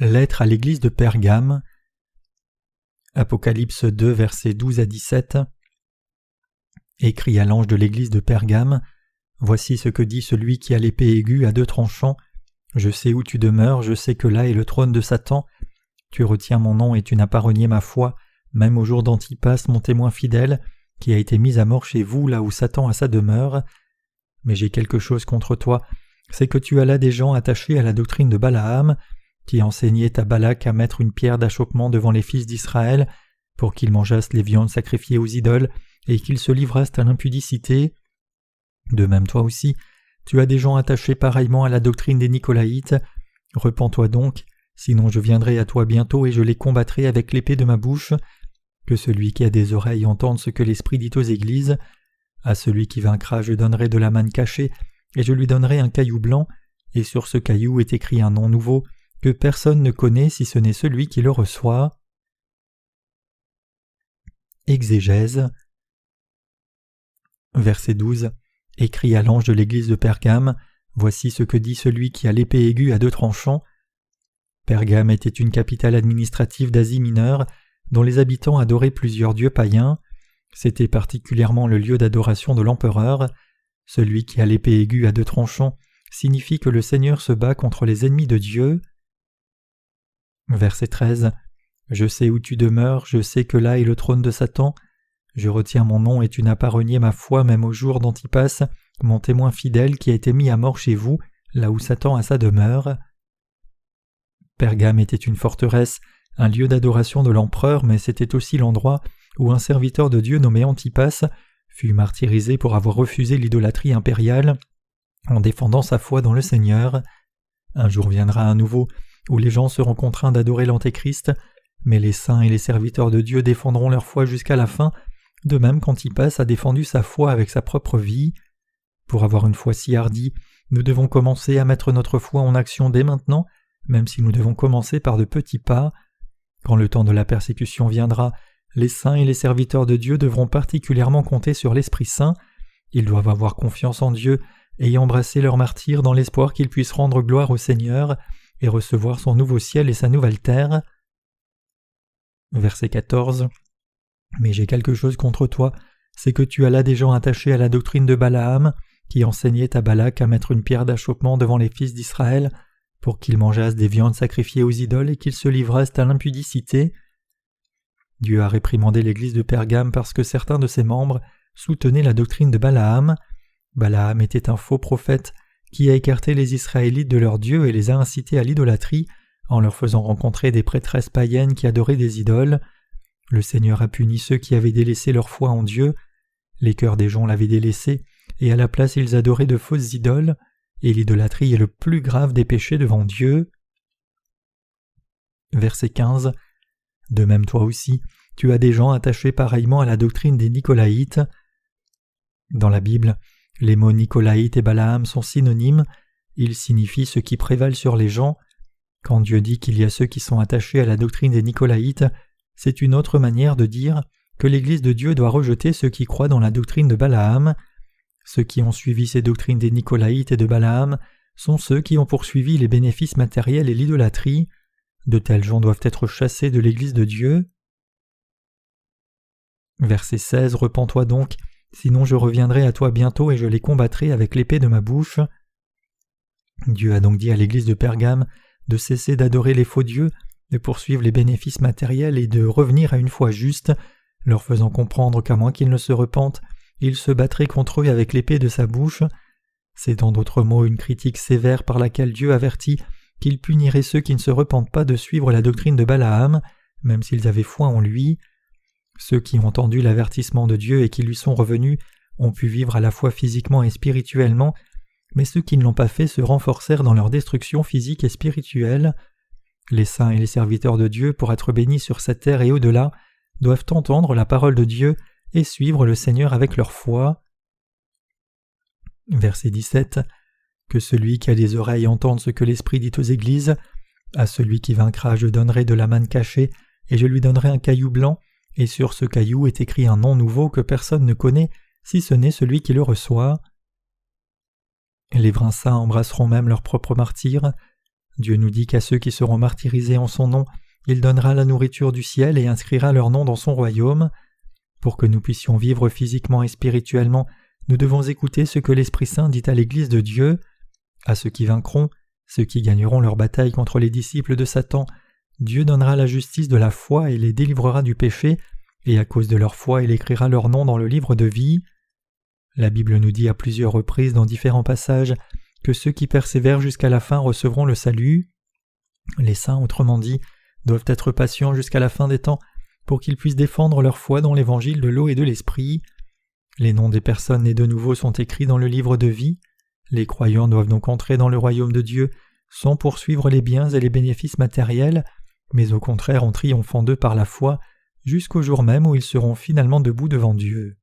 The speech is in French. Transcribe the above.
Lettre à l'église de Pergame. Apocalypse 2, versets 12 à 17. Écrit à l'ange de l'église de Pergame, voici ce que dit celui qui a l'épée aiguë à deux tranchants. Je sais où tu demeures, je sais que là est le trône de Satan. Tu retiens mon nom et tu n'as pas renié ma foi, même au jour d'Antipas, mon témoin fidèle, qui a été mis à mort chez vous, là où Satan a sa demeure. Mais j'ai quelque chose contre toi, c'est que tu as là des gens attachés à la doctrine de Balaam, qui enseignait à Balak à mettre une pierre d'achoppement devant les fils d'Israël, pour qu'ils mangeassent les viandes sacrifiées aux idoles, et qu'ils se livrassent à l'impudicité. De même toi aussi, tu as des gens attachés pareillement à la doctrine des Nicolaïtes. Repens-toi donc, sinon je viendrai à toi bientôt et je les combattrai avec l'épée de ma bouche. Que celui qui a des oreilles entende ce que l'Esprit dit aux églises. À celui qui vaincra je donnerai de la manne cachée, et je lui donnerai un caillou blanc, et sur ce caillou est écrit un nom nouveau, que personne ne connaît si ce n'est celui qui le reçoit. Exégèse. Verset 12. Écrit à l'ange de l'église de Pergame, voici ce que dit celui qui a l'épée aiguë à deux tranchants. Pergame était une capitale administrative d'Asie mineure, dont les habitants adoraient plusieurs dieux païens. C'était particulièrement le lieu d'adoration de l'empereur. Celui qui a l'épée aiguë à deux tranchants signifie que le Seigneur se bat contre les ennemis de Dieu. Verset 13. Je sais où tu demeures, je sais que là est le trône de Satan. Je retiens mon nom et tu n'as pas renié ma foi même au jour d'Antipas, mon témoin fidèle qui a été mis à mort chez vous, là où Satan a sa demeure. Pergame était une forteresse, un lieu d'adoration de l'empereur, mais c'était aussi l'endroit où un serviteur de Dieu nommé Antipas fut martyrisé pour avoir refusé l'idolâtrie impériale en défendant sa foi dans le Seigneur. Un jour viendra à nouveau où les gens seront contraints d'adorer l'Antéchrist, mais les saints et les serviteurs de Dieu défendront leur foi jusqu'à la fin, de même qu'Antipas a défendu sa foi avec sa propre vie. Pour avoir une foi si hardie, nous devons commencer à mettre notre foi en action dès maintenant, même si nous devons commencer par de petits pas. Quand le temps de la persécution viendra, les saints et les serviteurs de Dieu devront particulièrement compter sur l'Esprit Saint. Ils doivent avoir confiance en Dieu et y embrasser leur martyr dans l'espoir qu'ils puissent rendre gloire au Seigneur et recevoir son nouveau ciel et sa nouvelle terre. Verset 14. Mais j'ai quelque chose contre toi, c'est que tu as là des gens attachés à la doctrine de Balaam, qui enseignait à Balak à mettre une pierre d'achoppement devant les fils d'Israël, pour qu'ils mangeassent des viandes sacrifiées aux idoles et qu'ils se livrassent à l'impudicité. Dieu a réprimandé l'église de Pergame parce que certains de ses membres soutenaient la doctrine de Balaam. Balaam était un faux prophète qui a écarté les Israélites de leur Dieu et les a incités à l'idolâtrie en leur faisant rencontrer des prêtresses païennes qui adoraient des idoles. Le Seigneur a puni ceux qui avaient délaissé leur foi en Dieu. Les cœurs des gens l'avaient délaissé, et à la place ils adoraient de fausses idoles, et l'idolâtrie est le plus grave des péchés devant Dieu. Verset 15. De même toi aussi, tu as des gens attachés pareillement à la doctrine des Nicolaïtes. Dans la Bible, les mots Nicolaïte et Balaam sont synonymes, ils signifient ceux qui prévalent sur les gens. Quand Dieu dit qu'il y a ceux qui sont attachés à la doctrine des Nicolaïtes, c'est une autre manière de dire que l'Église de Dieu doit rejeter ceux qui croient dans la doctrine de Balaam. Ceux qui ont suivi ces doctrines des Nicolaïtes et de Balaam sont ceux qui ont poursuivi les bénéfices matériels et l'idolâtrie. De tels gens doivent être chassés de l'Église de Dieu. Verset 16. Repens-toi donc, sinon je reviendrai à toi bientôt et je les combattrai avec l'épée de ma bouche. Dieu a donc dit à l'Église de Pergame de cesser d'adorer les faux dieux, de poursuivre les bénéfices matériels et de revenir à une foi juste, leur faisant comprendre qu'à moins qu'ils ne se repentent, il se battrait contre eux avec l'épée de sa bouche. C'est en d'autres mots une critique sévère par laquelle Dieu avertit qu'il punirait ceux qui ne se repentent pas de suivre la doctrine de Balaam, même s'ils avaient foi en lui. Ceux qui ont entendu l'avertissement de Dieu et qui lui sont revenus ont pu vivre à la fois physiquement et spirituellement, mais ceux qui ne l'ont pas fait se renforcèrent dans leur destruction physique et spirituelle. Les saints et les serviteurs de Dieu, pour être bénis sur cette terre et au-delà, doivent entendre la parole de Dieu et suivre le Seigneur avec leur foi. Verset 17. Que celui qui a des oreilles entende ce que l'Esprit dit aux églises. À celui qui vaincra je donnerai de la manne cachée, et je lui donnerai un caillou blanc, et sur ce caillou est écrit un nom nouveau que personne ne connaît, si ce n'est celui qui le reçoit. Les vrais saints embrasseront même leur propre martyr. Dieu nous dit qu'à ceux qui seront martyrisés en son nom, il donnera la nourriture du ciel et inscrira leur nom dans son royaume. Pour que nous puissions vivre physiquement et spirituellement, nous devons écouter ce que l'Esprit Saint dit à l'Église de Dieu. À ceux qui vaincront, ceux qui gagneront leur bataille contre les disciples de Satan, Dieu donnera la justice de la foi et les délivrera du péché, et à cause de leur foi, il écrira leur nom dans le livre de vie. La Bible nous dit à plusieurs reprises dans différents passages que ceux qui persévèrent jusqu'à la fin recevront le salut. Les saints, autrement dit, doivent être patients jusqu'à la fin des temps pour qu'ils puissent défendre leur foi dans l'évangile de l'eau et de l'esprit. Les noms des personnes nées de nouveau sont écrits dans le livre de vie. Les croyants doivent donc entrer dans le royaume de Dieu sans poursuivre les biens et les bénéfices matériels, mais au contraire en triomphant d'eux par la foi, jusqu'au jour même où ils seront finalement debout devant Dieu.